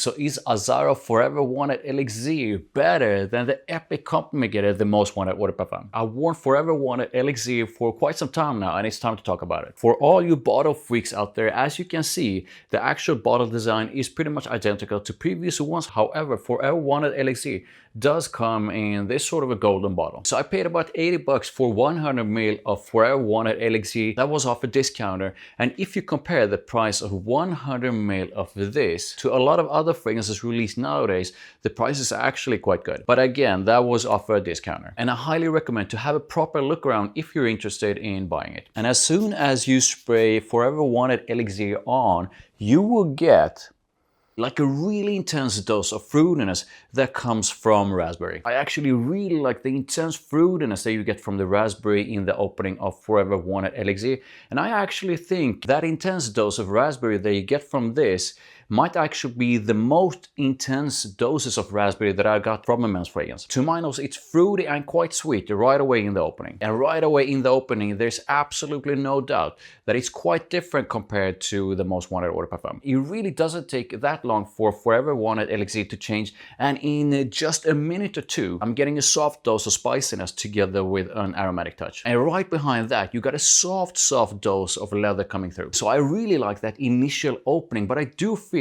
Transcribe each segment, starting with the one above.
So is Azzaro Forever Wanted Elixir better than the epic competitor, the Most Wanted Eau de Parfum? I've worn Forever Wanted Elixir for quite some time now, and it's time to talk about it. For all you bottle freaks out there, as you can see, the actual bottle design is pretty much identical to previous ones. However, Forever Wanted Elixir does come in this sort of a golden bottle. So I paid about 80 bucks for 100 ml of Forever Wanted Elixir. That was off a discounter. And if you compare the price of 100 ml of this to a lot of other fragrances released nowadays, the price is actually quite good. But again, that was off a discounter. And I highly recommend to have a proper look around if you're interested in buying it. And as soon as you spray Forever Wanted Elixir on, you will get like a really intense dose of fruitiness that comes from raspberry. I actually really like the intense fruitiness that you get from the raspberry in the opening of Forever Wanted Elixir. And I actually think that intense dose of raspberry that you get from this might actually be the most intense doses of raspberry that I got from a men's fragrance. To my nose, it's fruity and quite sweet right away in the opening. And right away in the opening, there's absolutely no doubt that it's quite different compared to the Most Wanted Eau de Parfum. It really doesn't take that long for Forever Wanted Elixir to change, and in just a minute or two, I'm getting a soft dose of spiciness together with an aromatic touch. And right behind that, you got a soft dose of leather coming through. So I really like that initial opening, but I do feel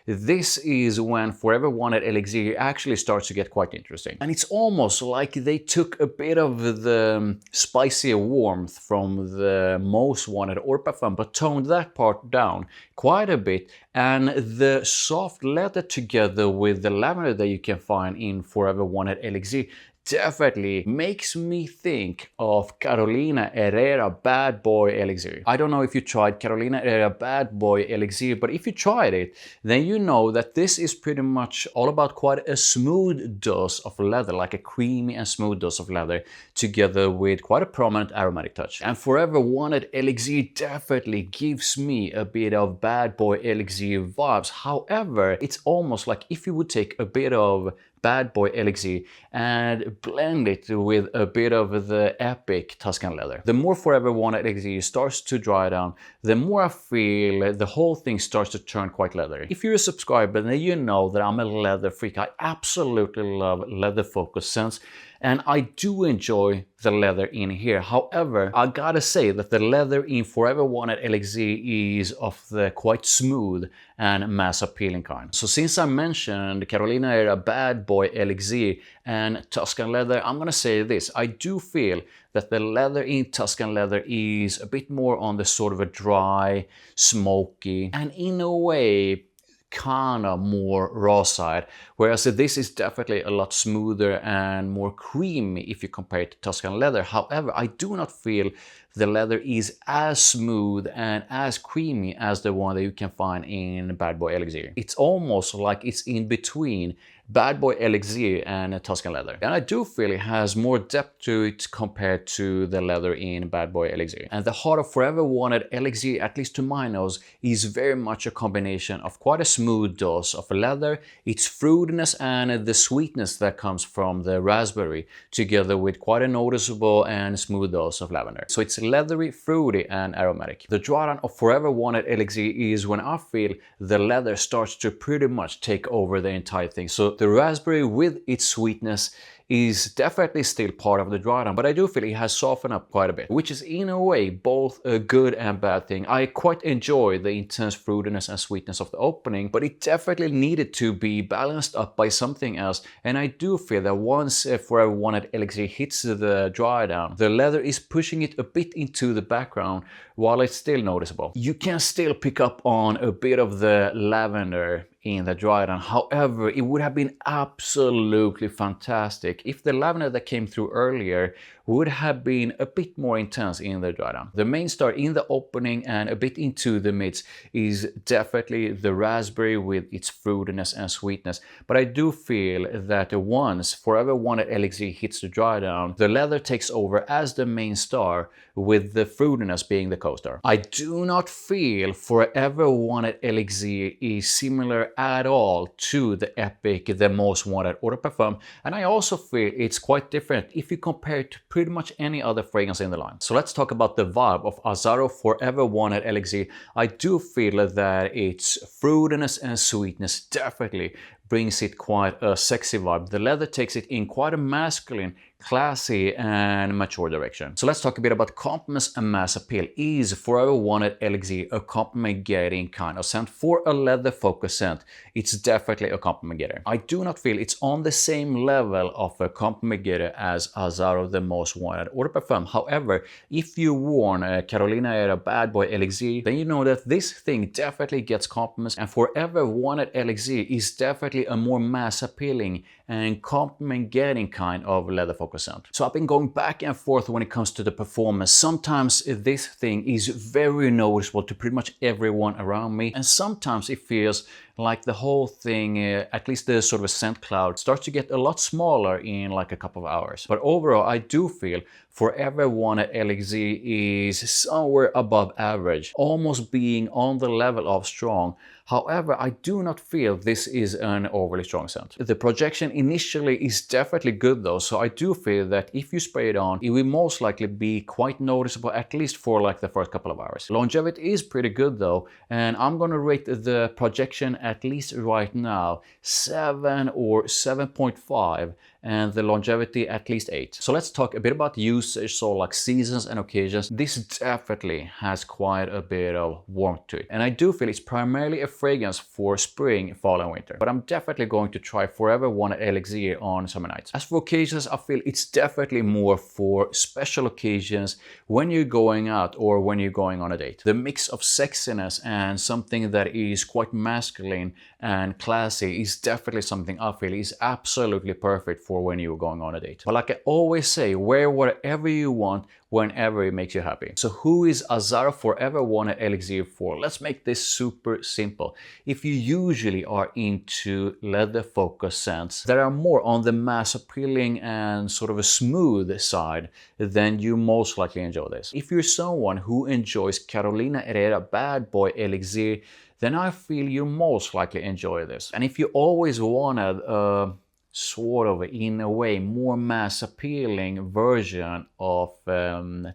this is when Forever Wanted Elixir actually starts to get quite interesting. And it's almost like they took a bit of the spicy warmth from the Most Wanted Eau de Parfum, but toned that part down quite a bit, and the soft leather together with the lavender that you can find in Forever Wanted Elixir definitely makes me think of Carolina Herrera Bad Boy Elixir. I don't know if you tried Carolina Herrera Bad Boy Elixir, but if you tried it, then you know that this is pretty much all about quite a smooth dose of leather, like a creamy and smooth dose of leather, together with quite a prominent aromatic touch. And Forever Wanted Elixir definitely gives me a bit of Bad Boy Elixir vibes. However, it's almost like if you would take a bit of Bad Boy Elixir and blend it with a bit of the epic Tuscan leather. The more Forever Wanted Elixir starts to dry down, the more I feel the whole thing starts to turn quite leathery. If you're a subscriber, then you know that I'm a leather freak. I absolutely love leather focused scents, and I do enjoy the leather in here. However, I gotta say that the leather in Forever Wanted Elixir is of the quite smooth and mass appealing kind. So since I mentioned Carolina Herrera Bad Boy Elixir and Tuscan leather, I'm gonna say this. I do feel that the leather in Tuscan leather is a bit more on the sort of a dry, smoky, and in a way, kind of more raw side, whereas this is definitely a lot smoother and more creamy if you compare it to Tuscan leather. However, I do not feel the leather is as smooth and as creamy as the one that you can find in Bad Boy Elixir. It's almost like it's in between Bad Boy Elixir and Tuscan leather. And I do feel it has more depth to it compared to the leather in Bad Boy Elixir. And the heart of Forever Wanted Elixir, at least to my nose, is very much a combination of quite a smooth dose of leather, its fruitiness and the sweetness that comes from the raspberry, together with quite a noticeable and smooth dose of lavender. So it's leathery, fruity and aromatic. The dry down of Forever Wanted Elixir is when I feel the leather starts to pretty much take over the entire thing. So the raspberry with its sweetness is definitely still part of the dry down, but I do feel it has softened up quite a bit, which is in a way both a good and bad thing. I quite enjoy the intense fruitiness and sweetness of the opening, but it definitely needed to be balanced up by something else. And I do feel that once Forever Wanted Elixir hits the dry down, the leather is pushing it a bit into the background while it's still noticeable. You can still pick up on a bit of the lavender in the dry down. However, it would have been absolutely fantastic if the lavender that came through earlier would have been a bit more intense in the dry down. The main star in the opening and a bit into the mids is definitely the raspberry with its fruitiness and sweetness, but I do feel that once Forever Wanted Elixir hits the dry down, the leather takes over as the main star, with the fruitiness being the coaster. I do not feel Forever Wanted Elixir is similar at all to the Epic The Most Wanted Eau de Parfum, and I also feel it's quite different if you compare it to pretty much any other fragrance in the line. So let's talk about the vibe of Azzaro Forever Wanted Elixir. I do feel that its fruitiness and sweetness definitely brings it quite a sexy vibe. The leather takes it in quite a masculine, classy and mature direction. So let's talk a bit about compliments and mass appeal. Is Forever Wanted Elixir a compliment getting kind of scent? For a leather focused scent, it's definitely a compliment getter. I do not feel it's on the same level of a compliment getter as Azzaro The Most Wanted Eau de Parfum. However, if you worn Carolina Herrera Bad Boy Elixir, then you know that this thing definitely gets compliments, and Forever Wanted Elixir is definitely a more mass appealing and compliment getting kind of leather focused scent. So I've been going back and forth when it comes to the performance. Sometimes this thing is very noticeable to pretty much everyone around me, and sometimes it feels like the whole thing, at least the sort of a scent cloud, starts to get a lot smaller in like a couple of hours. But overall, I do feel Forever Wanted Elixir is somewhere above average, almost being on the level of strong. However, I do not feel this is an overly strong scent. The projection initially is definitely good though, so I do feel that if you spray it on, it will most likely be quite noticeable, at least for like the first couple of hours. Longevity is pretty good though, and I'm gonna rate the projection at least right now 7 or 7.5, and the longevity at least 8. So let's talk a bit about usage, so like seasons and occasions. This definitely has quite a bit of warmth to it, and I do feel it's primarily a fragrance for spring, fall and winter, but I'm definitely going to try Forever Wanted Elixir on summer nights. As for occasions, I feel it's definitely more for special occasions, when you're going out or when you're going on a date. The mix of sexiness and something that is quite masculine and classy is definitely something I feel is absolutely perfect for when you're going on a date. But like I always say, wear whatever you want whenever it makes you happy. So who is Azzaro Forever Wanted Elixir for? Let's make this super simple. If you usually are into leather focused scents that are more on the mass appealing and sort of a smooth side, then you most likely enjoy this. If you're someone who enjoys Carolina Herrera Bad Boy Elixir, then I feel you most likely enjoy this. And if you always wanted a sort of, in a way, more mass appealing version of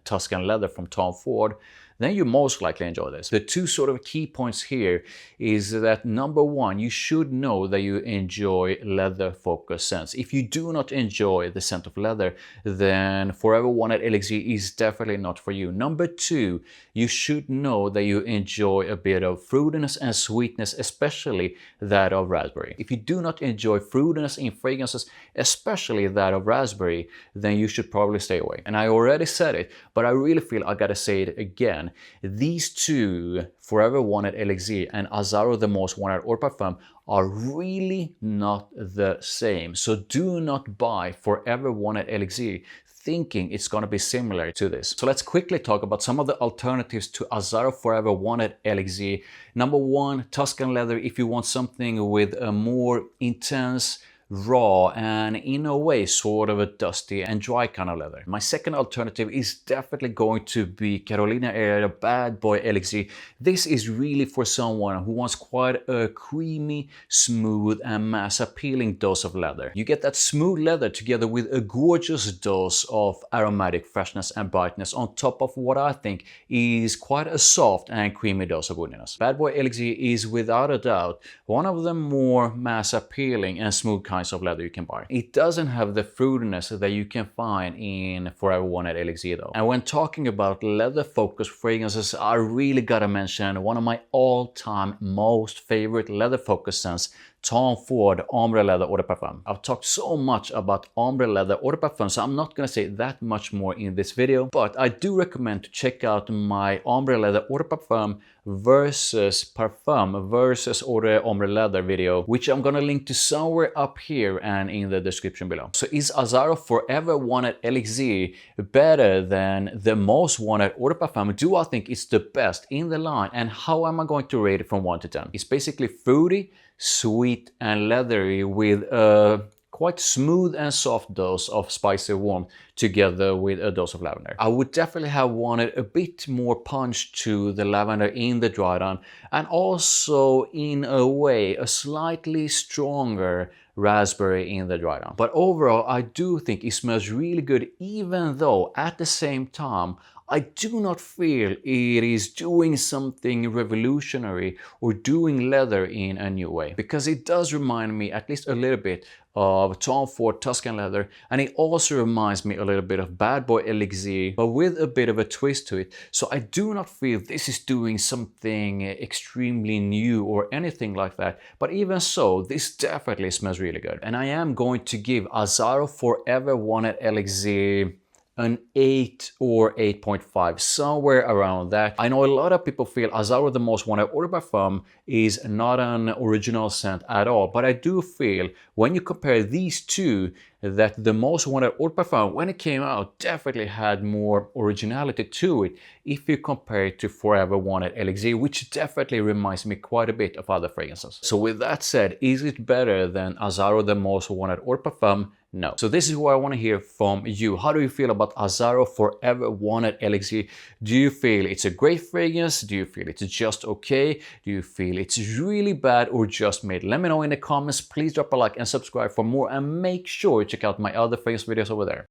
Tuscan leather from Tom Ford, then you most likely enjoy this. The two sort of key points here is that number one, you should know that you enjoy leather focused scents. If you do not enjoy the scent of leather, then Forever Wanted Elixir is definitely not for you. Number two, you should know that you enjoy a bit of fruitiness and sweetness, especially that of raspberry. If you do not enjoy fruitiness in fragrances, especially that of raspberry, then you should probably stay away. And I already said it, but I really feel I gotta say it again. These two, Forever Wanted Elixir and Azzaro The Most Wanted Eau de Parfum, are really not the same. So do not buy Forever Wanted Elixir thinking it's going to be similar to this. So let's quickly talk about some of the alternatives to Azzaro Forever Wanted Elixir. Number one, Tuscan leather if you want something with a more intense, raw and in a way sort of a dusty and dry kind of leather. My second alternative is definitely going to be Carolina Herrera Bad Boy Elixir. This is really for someone who wants quite a creamy, smooth and mass appealing dose of leather. You get that smooth leather together with a gorgeous dose of aromatic freshness and brightness on top of what I think is quite a soft and creamy dose of woodiness. Bad Boy Elixir is without a doubt one of the more mass appealing and smooth kinds of leather you can buy. It doesn't have the fruitiness that you can find in Forever Wanted Elixir though. And when talking about leather focused fragrances, I really gotta mention one of my all-time most favorite leather focused scents, Tom Ford Ombre Leather Eau de Parfum. I've talked so much about Ombre Leather Eau de Parfum, so I'm not gonna say that much more in this video, but I do recommend to check out my Ombre Leather Eau de Parfum versus Parfum versus Ombre Leather video, which I'm gonna link to somewhere up here and in the description below. So is Azzaro Forever Wanted Elixir better than the Most Wanted Eau de Parfum? Do I think it's the best in the line, and how am I going to rate it from 1 to 10? It's basically fruity, sweet and leathery with a quite smooth and soft dose of spicy warmth together with a dose of lavender. I would definitely have wanted a bit more punch to the lavender in the dry down, and also in a way a slightly stronger raspberry in the dry down. But overall, I do think it smells really good, even though at the same time I do not feel it is doing something revolutionary or doing leather in a new way, because it does remind me at least a little bit of Tom Ford Tuscan leather, and it also reminds me a little bit of Bad Boy Elixir, but with a bit of a twist to it. So I do not feel this is doing something extremely new or anything like that, but even so, this definitely smells really good. And I am going to give Azzaro Forever Wanted Elixir an 8 or 8.5, somewhere around that. I know a lot of people feel Azzaro the Most Wanted Eau de Parfum is not an original scent at all, but I do feel when you compare these two that the Most Wanted Eau de Parfum, when it came out, definitely had more originality to it if you compare it to Forever Wanted Elixir, which definitely reminds me quite a bit of other fragrances. So with that said, is it better than Azzaro the Most Wanted Eau de Parfum? No. So this is what I want to hear from you. How do you feel about Azzaro Forever Wanted Elixir? Do you feel it's a great fragrance? Do you feel it's just okay? Do you feel it's really bad or just made? Let me know in the comments. Please drop a like and subscribe for more, and make sure you check out my other fragrance videos over there.